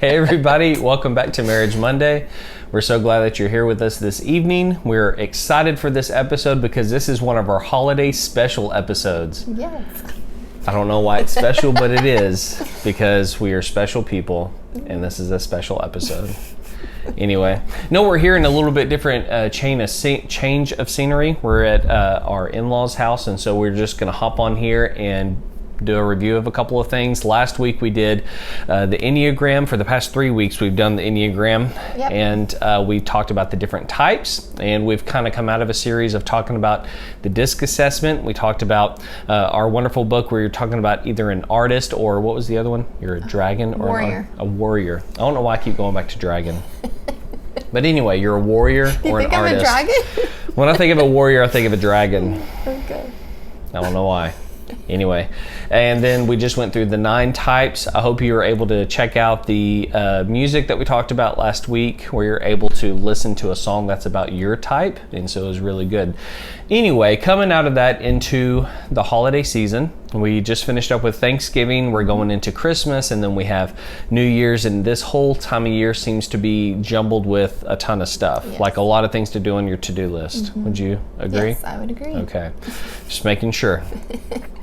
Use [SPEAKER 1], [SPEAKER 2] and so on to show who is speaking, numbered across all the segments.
[SPEAKER 1] Hey everybody, welcome back to Marriage Monday. We're so glad that you're here with us this evening. We're excited for this episode because this is one of our holiday special episodes.
[SPEAKER 2] Yes.
[SPEAKER 1] I don't know why it's special, but it is because we are special people and this is a special episode. Anyway, no, we're here in a little bit different change of scenery. We're at our in-laws' house, and so we're just going to hop on here and do a review of a couple of things. Last week we did the Enneagram. For the past 3 weeks we've done the Enneagram.
[SPEAKER 2] Yep.
[SPEAKER 1] And we talked about the different types, and we've kind of come out of a series of talking about the DISC assessment. We talked about our wonderful book where you're talking about either an artist or what was the other one? You're a dragon or
[SPEAKER 2] warrior.
[SPEAKER 1] A warrior. I don't know why I keep going back to dragon. But anyway, you're a warrior or an artist.
[SPEAKER 2] I'm a dragon?
[SPEAKER 1] When I think of a warrior, I think of a dragon.
[SPEAKER 2] Okay.
[SPEAKER 1] I don't know why. Anyway, and then we just went through the 9 types. I hope you were able to check out the music that we talked about last week, where you're able to listen to a song that's about your type, and so it was really good. Anyway, coming out of that into the holiday season, we just finished up with Thanksgiving. We're going into Christmas, and then we have New Year's, and this whole time of year seems to be jumbled with a ton of stuff,
[SPEAKER 2] yes.
[SPEAKER 1] like a lot of things to do on your to-do list.
[SPEAKER 2] Mm-hmm.
[SPEAKER 1] Would you agree?
[SPEAKER 2] Yes, I would agree.
[SPEAKER 1] Okay, just making sure.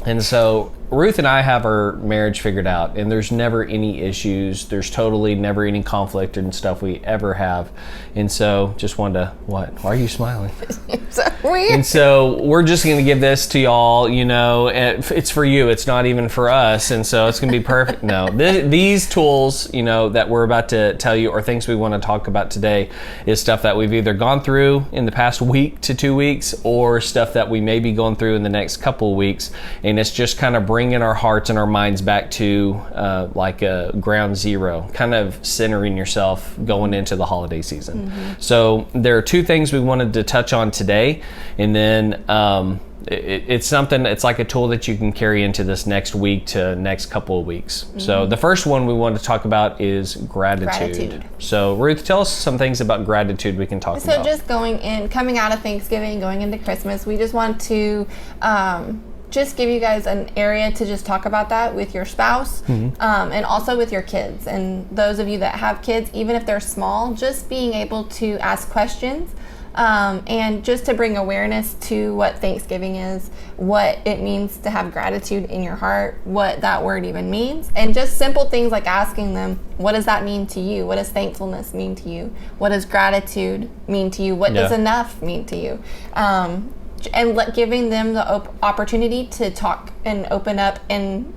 [SPEAKER 1] And so Ruth and I have our marriage figured out, and there's never any issues. There's totally never any conflict and stuff we ever have. And so just wanted to, what? Why are you smiling?
[SPEAKER 2] It's so weird.
[SPEAKER 1] And so we're just going to give this to y'all, you know, it's for you. It's not even for us. And so it's going to be perfect. No, these tools, you know, that we're about to tell you or things we want to talk about today is stuff that we've either gone through in the past week to 2 weeks or stuff that we may be going through in the next couple of weeks. And it's just kind of bringing our hearts and our minds back to like a ground zero, kind of centering yourself going into the holiday season. Mm-hmm. So there are 2 things we wanted to touch on today, and then it's something, it's like a tool that you can carry into this next week to next couple of weeks. Mm-hmm. So the first one we want to talk about is gratitude. So Ruth, tell us some things about gratitude we can talk about.
[SPEAKER 2] So just coming out of Thanksgiving, going into Christmas, we just want to just give you guys an area to just talk about that with your spouse, mm-hmm. And also with your kids. And those of you that have kids, even if they're small, just being able to ask questions, and just to bring awareness to what Thanksgiving is, what it means to have gratitude in your heart, what that word even means, and just simple things like asking them, what does that mean to you? What does thankfulness mean to you? What does gratitude mean to you? What does enough mean to you? And giving them the opportunity to talk and open up, and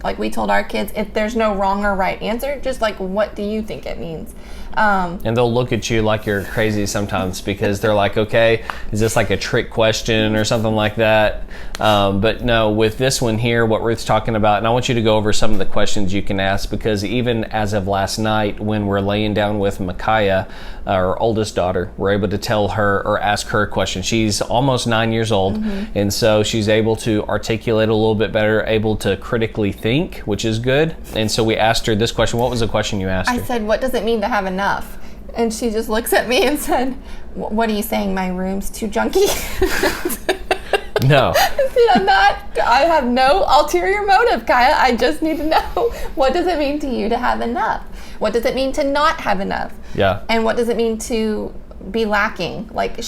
[SPEAKER 2] like we told our kids, if there's no wrong or right answer, just like, what do you think it means?
[SPEAKER 1] And they'll look at you like you're crazy sometimes because they're like, okay, is this like a trick question or something like that? But no, with this one here, what Ruth's talking about, and I want you to go over some of the questions you can ask, because even as of last night, when we're laying down with Micaiah, our oldest daughter, we're able to tell her or ask her a question. She's almost 9 years old, mm-hmm. and so she's able to articulate a little bit better, able to critically think, which is good. And so we asked her this question. What was the question you asked her?
[SPEAKER 2] I said, what does it mean to have enough? And she just looks at me and said, what are you saying, my room's too junky?
[SPEAKER 1] No.
[SPEAKER 2] I have no ulterior motive, Kaya. I just need to know, what does it mean to you to have enough? What does it mean to not have enough?
[SPEAKER 1] Yeah.
[SPEAKER 2] And what does it mean to be lacking? And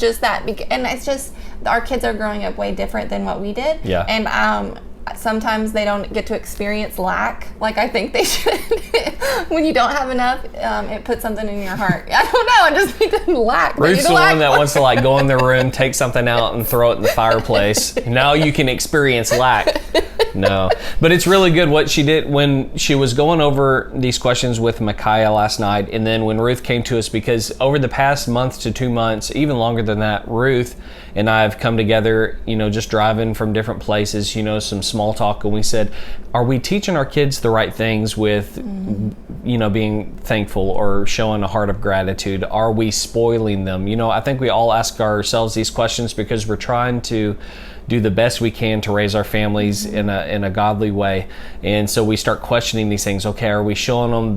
[SPEAKER 2] it's just, our kids are growing up way different than what we did.
[SPEAKER 1] Yeah.
[SPEAKER 2] And sometimes they don't get to experience lack like I think they should. When you don't have enough, it puts something in your heart. I don't know, I just need to lack.
[SPEAKER 1] Ruth's the one that wants to like go in their room, take something out and throw it in the fireplace. Now you can experience lack. No, but it's really good what she did when she was going over these questions with Micaiah last night, and then when Ruth came to us, because over the past month to 2 months, even longer than that, Ruth and I have come together, you know, just driving from different places, you know, some small talk, and we said, are we teaching our kids the right things with, mm-hmm. you know, being thankful or showing a heart of gratitude? Are we spoiling them? You know, I think we all ask ourselves these questions because we're trying to do the best we can to raise our families in a godly way. And so we start questioning these things. Okay, are we showing them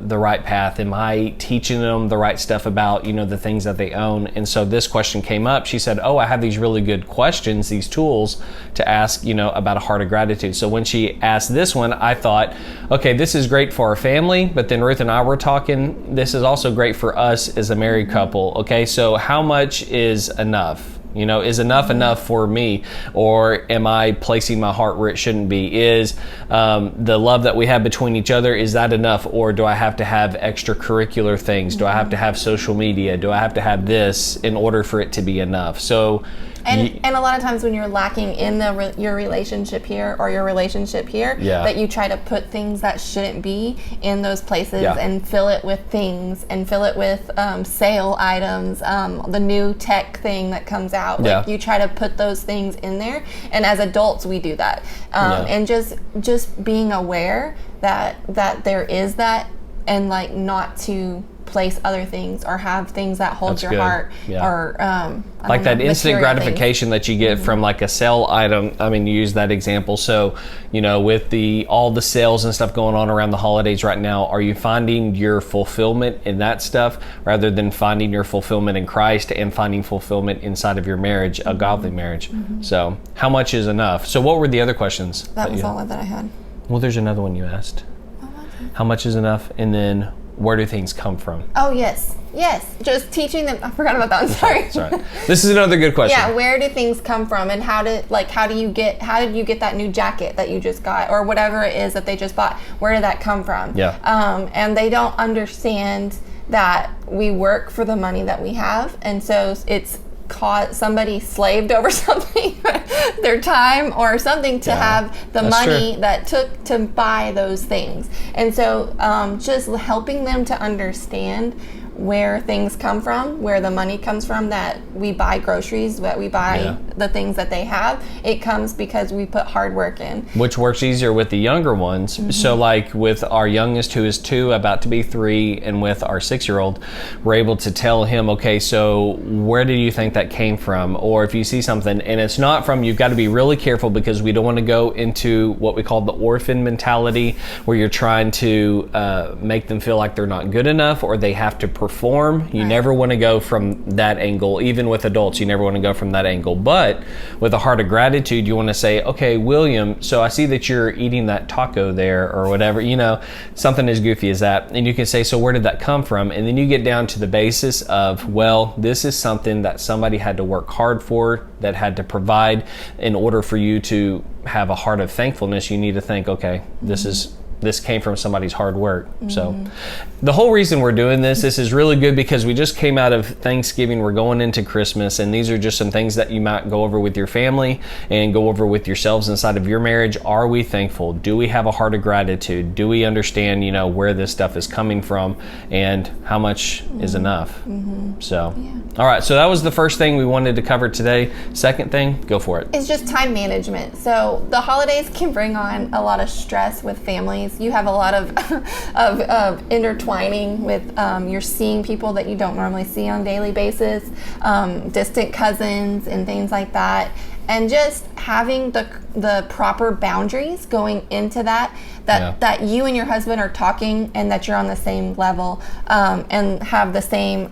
[SPEAKER 1] the right path? Am I teaching them the right stuff about, the things that they own? And so this question came up. She said, I have these really good questions, these tools to ask, about a heart of gratitude. So when she asked this one, I thought, okay, this is great for our family, but then Ruth and I were talking, this is also great for us as a married couple. Okay, so how much is enough? Is enough for me, or am I placing my heart where it shouldn't be? Is the love that we have between each other, is that enough, or do I have to have extracurricular things? Do I have to have social media? Do I have to have this in order for it to be enough? So
[SPEAKER 2] and a lot of times when you're lacking in your relationship here or your relationship here, that you try to put things that shouldn't be in those places and fill it with things and fill it with sale items, the new tech thing that comes out. Like you try to put those things in there, and as adults we do that. And just being aware that there is that, and like not to place other things or have things that hold your heart or
[SPEAKER 1] like that instant gratification that you get from like a sale item. I mean, you use that example. So, with all the sales and stuff going on around the holidays right now, are you finding your fulfillment in that stuff rather than finding your fulfillment in Christ and finding fulfillment inside of your marriage, a godly marriage? So how much is enough? So what were the other questions?
[SPEAKER 2] That was all that I had.
[SPEAKER 1] Well, there's another one you asked. How much is enough? And then where do things come from?
[SPEAKER 2] Oh, yes. Just teaching them. I forgot about that. I'm sorry.
[SPEAKER 1] Sorry. This is another good question.
[SPEAKER 2] Yeah, where do things come from, and how did you get that new jacket that you just got, or whatever it is that they just bought? Where did that come from? And they don't understand that we work for the money that we have, and so it's somebody slaved over something, their time or something, to have the money that took to buy those things. And so just helping them to understand where things come from, where the money comes from, that we buy groceries, that we buy the things that they have, it comes because we put hard work in. Which
[SPEAKER 1] works easier with the younger ones. So like with our youngest, who is 2, about to be 3, and with our 6-year-old, we're able to tell him, okay, so where do you think that came from? Or if you see something and it's not from, you've got to be really careful, because we don't want to go into what we call the orphan mentality, where you're trying to make them feel like they're not good enough or they have to perform. You never want to go from that angle. Even with adults, you never want to go from that angle. But with a heart of gratitude, you want to say, okay, William, so I see that you're eating that taco there, or whatever, something as goofy as that. And you can say, so where did that come from? And then you get down to the basis of, well, this is something that somebody had to work hard for, that had to provide. In order for you to have a heart of thankfulness, you need to think, okay, this came from somebody's hard work. So the whole reason we're doing this is really good, because we just came out of Thanksgiving, we're going into Christmas, and these are just some things that you might go over with your family and go over with yourselves inside of your marriage. Are we thankful? Do we have a heart of gratitude? Do we understand, where this stuff is coming from, and how much is enough? So, all right, so that was the first thing we wanted to cover today. Second thing, go for it.
[SPEAKER 2] It's just time management. So the holidays can bring on a lot of stress with families. You have a lot of intertwining with, you're seeing people that you don't normally see on a daily basis, distant cousins and things like that. And just having the proper boundaries going into that you and your husband are talking, and that you're on the same level, and have the same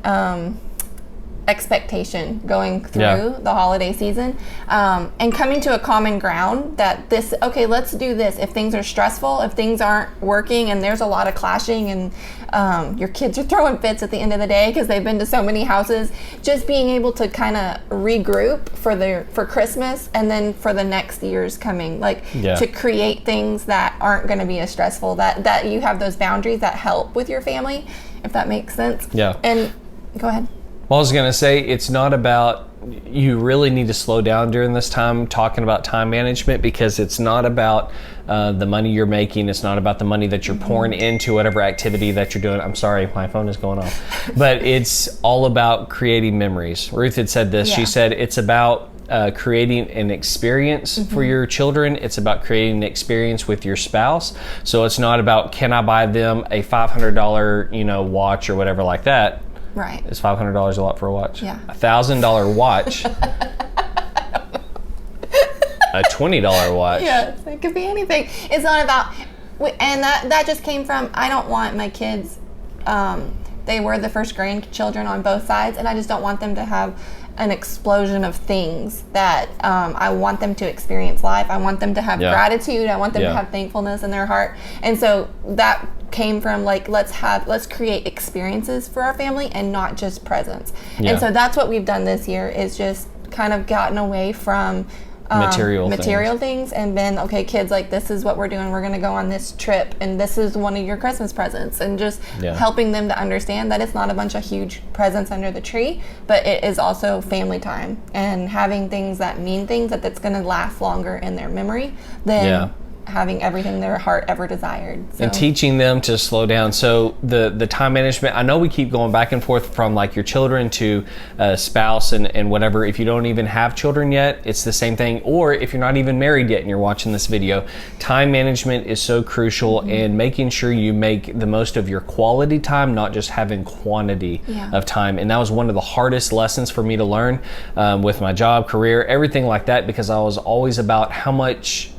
[SPEAKER 2] expectation going through the holiday season, and coming to a common ground that let's do this. If things are stressful, if things aren't working, and there's a lot of clashing, and your kids are throwing fits at the end of the day because they've been to so many houses, just being able to kind of regroup for Christmas, and then for the next years coming, to create things that aren't going to be as stressful, that you have those boundaries that help with your family, if that makes sense. And go ahead.
[SPEAKER 1] Well, I was going to say, it's not about, you really need to slow down during this time talking about time management, because it's not about the money you're making. It's not about the money that you're pouring into whatever activity that you're doing. I'm sorry, my phone is going off. But it's all about creating memories. Ruth had said this. She said it's about creating an experience for your children. It's about creating an experience with your spouse. So it's not about, can I buy them a $500, watch or whatever like that.
[SPEAKER 2] Right.
[SPEAKER 1] Is $500 a lot for a watch?
[SPEAKER 2] Yeah.
[SPEAKER 1] $1,000 watch. a $20 watch.
[SPEAKER 2] Yes, it could be anything. It's not about, and that just came from, I don't want my kids, they were the first grandchildren on both sides, and I just don't want them to have an explosion of things that I want them to experience life. I want them to have gratitude. I want them to have thankfulness in their heart. And so that came from like, let's create experiences for our family and not just presents. And so that's what we've done this year, is just kind of gotten away from material things and been, okay, kids, like, this is what we're doing. We're going to go on this trip, and this is one of your Christmas presents, and just helping them to understand that it's not a bunch of huge presents under the tree, but it is also family time and having things that mean things, that's going to last longer in their memory than having everything their heart ever desired. So.
[SPEAKER 1] And teaching them to slow down. So the time management, I know we keep going back and forth from like your children to spouse and whatever. If you don't even have children yet, it's the same thing. Or if you're not even married yet and you're watching this video, time management is so crucial, and making sure you make the most of your quality time, not just having quantity of time. And that was one of the hardest lessons for me to learn with my job, career, everything like that, because I was always about how much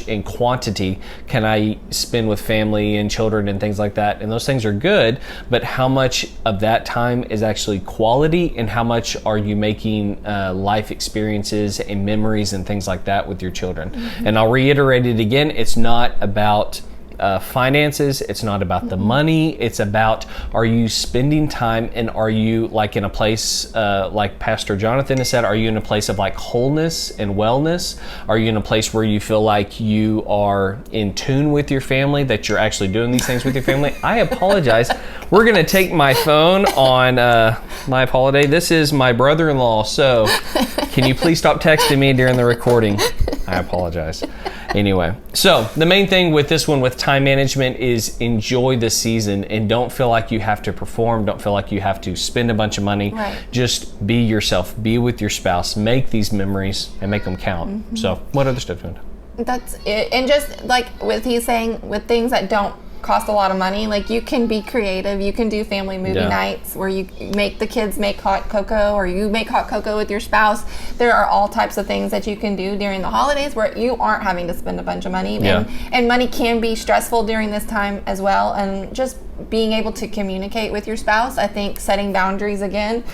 [SPEAKER 1] in quantity can I spend with family and children and things like that. And those things are good, but how much of that time is actually quality, and how much are you making life experiences and memories and things like that with your children? And I'll reiterate it again, it's not about finances, it's not about the money, it's about, are you spending time, and are you like in a place like Pastor Jonathan has said, are you in a place of like wholeness and wellness? Are you in a place where you feel like you are in tune with your family, that you're actually doing these things with your family? I apologize, we're gonna take my phone on my holiday. This is my brother-in-law, so can you please stop texting me during the recording? I apologize. Anyway, so the main thing with this one with time management is enjoy the season, and don't feel like you have to perform. Don't feel like you have to spend a bunch of money.
[SPEAKER 2] Right.
[SPEAKER 1] Just be yourself. Be with your spouse. Make these memories and make them count. So what other stuff do you want to do?
[SPEAKER 2] That's it. And just like he's saying, with things that don't cost a lot of money, like, you can be creative. You can do family movie nights where you make the kids make hot cocoa, or you make hot cocoa with your spouse. There are all types of things that you can do during the holidays where you aren't having to spend a bunch of money. And money can be stressful during this time as well. And just being able to communicate with your spouse, I think setting boundaries again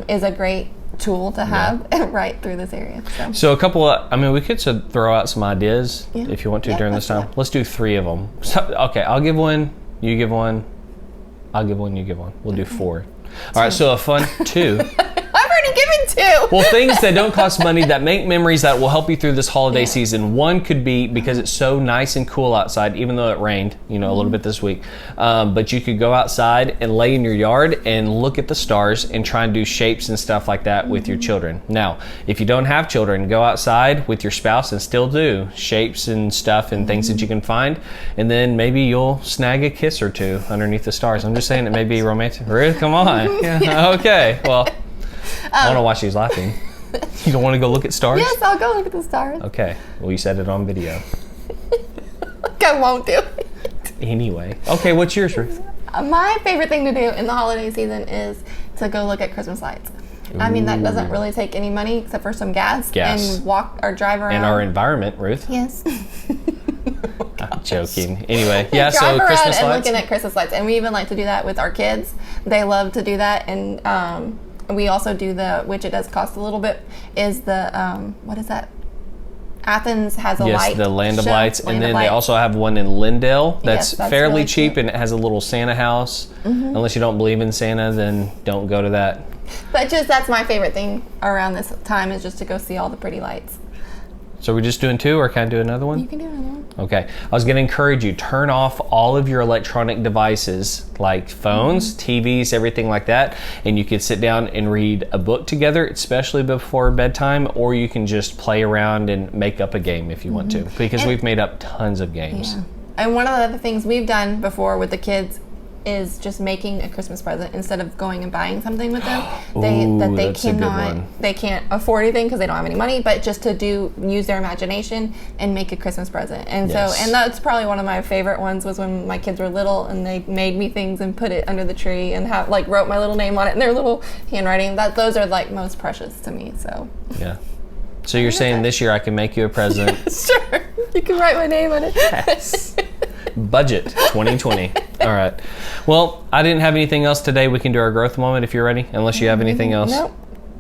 [SPEAKER 2] is a great tool to have right through this area.
[SPEAKER 1] So a couple of, we could throw out some ideas if you want to during this time. Let's do 3 of them. So, okay, I'll give one, you give one, I'll give one, you give one. We'll do 4. All right, so a fun 2.
[SPEAKER 2] I've already given 2.
[SPEAKER 1] Well, things that don't cost money, that make memories, that will help you through this holiday season. One could be, because it's so nice and cool outside, even though it rained, a little bit this week, but you could go outside and lay in your yard and look at the stars and try and do shapes and stuff like that with your children. Now, if you don't have children, go outside with your spouse and still do shapes and stuff and things that you can find, and then maybe you'll snag a kiss or 2 underneath the stars. I'm just saying, it may be romantic. Ruth, come on. Yeah. Okay, well, I want to watch these laughing. You don't want to go look at stars?
[SPEAKER 2] Yes, I'll go look at the stars.
[SPEAKER 1] Okay. Well, you said it on video.
[SPEAKER 2] I won't do it.
[SPEAKER 1] Anyway. Okay, what's yours, Ruth?
[SPEAKER 2] My favorite thing to do in the holiday season is to go look at Christmas lights. That doesn't really take any money except for some gas. And walk or drive around.
[SPEAKER 1] And our environment, Ruth.
[SPEAKER 2] Yes.
[SPEAKER 1] I'm joking. Anyway, so
[SPEAKER 2] drive around
[SPEAKER 1] Christmas
[SPEAKER 2] and
[SPEAKER 1] lights.
[SPEAKER 2] looking at Christmas lights. And we even like to do that with our kids. They love to do that. And we also do which it does cost a little bit, is the, what is that? Athens has a light.
[SPEAKER 1] Yes, the Land of
[SPEAKER 2] show.
[SPEAKER 1] Lights. And then they also have one in Lindale that's fairly
[SPEAKER 2] really
[SPEAKER 1] cheap,
[SPEAKER 2] cute.
[SPEAKER 1] and it has a little Santa house. Unless you don't believe in Santa, then don't go to that.
[SPEAKER 2] But that's my favorite thing around this time, is just to go see all the pretty lights.
[SPEAKER 1] So we're just doing 2, or can I do another one?
[SPEAKER 2] You can do another one.
[SPEAKER 1] Okay. I was going to encourage you, turn off all of your electronic devices, like phones, TVs, everything like that, and you could sit down and read a book together, especially before bedtime, or you can just play around and make up a game if you want to, because we've made up tons of games.
[SPEAKER 2] Yeah. And one of the other things we've done before with the kids is just making a Christmas present instead of going and buying something with them. They can't afford anything because they don't have any money, but just to use their imagination and make a Christmas present. And so that's probably one of my favorite ones, was when my kids were little and they made me things and put it under the tree and wrote my little name on it in their little handwriting. Those are most precious to me. So
[SPEAKER 1] yeah. So you're saying this year I can make you a present?
[SPEAKER 2] Sure. You can write my name on it.
[SPEAKER 1] Yes. Budget 2020. All right. Well, I didn't have anything else today. We can do our growth moment if you're ready, unless you have anything else.
[SPEAKER 2] Nope.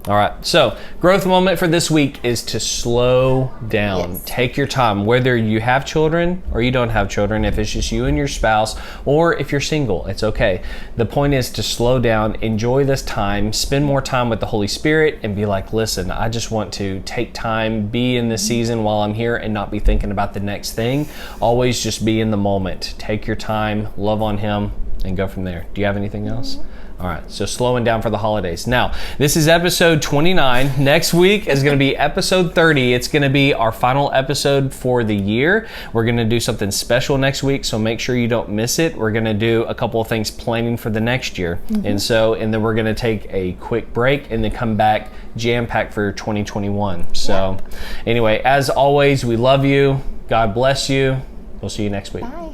[SPEAKER 1] All right. So, growth moment for this week is to slow down.
[SPEAKER 2] Yes.
[SPEAKER 1] Take your time, whether you have children or you don't have children, if it's just you and your spouse, or if you're single, it's okay. The point is to slow down, enjoy this time, spend more time with the Holy Spirit, and be like, listen, I just want to take time, be in this season while I'm here and not be thinking about the next thing. Always just be in the moment. Take your time, love on Him, and go from there. Do you have anything else? All right, so slowing down for the holidays. Now, this is episode 29. Next week is going to be episode 30. It's going to be our final episode for the year. We're going to do something special next week, so make sure you don't miss it. We're going to do a couple of things planning for the next year. And then we're going to take a quick break and then come back jam-packed for 2021. So anyway, as always, we love you. God bless you. We'll see you next week.
[SPEAKER 2] Bye.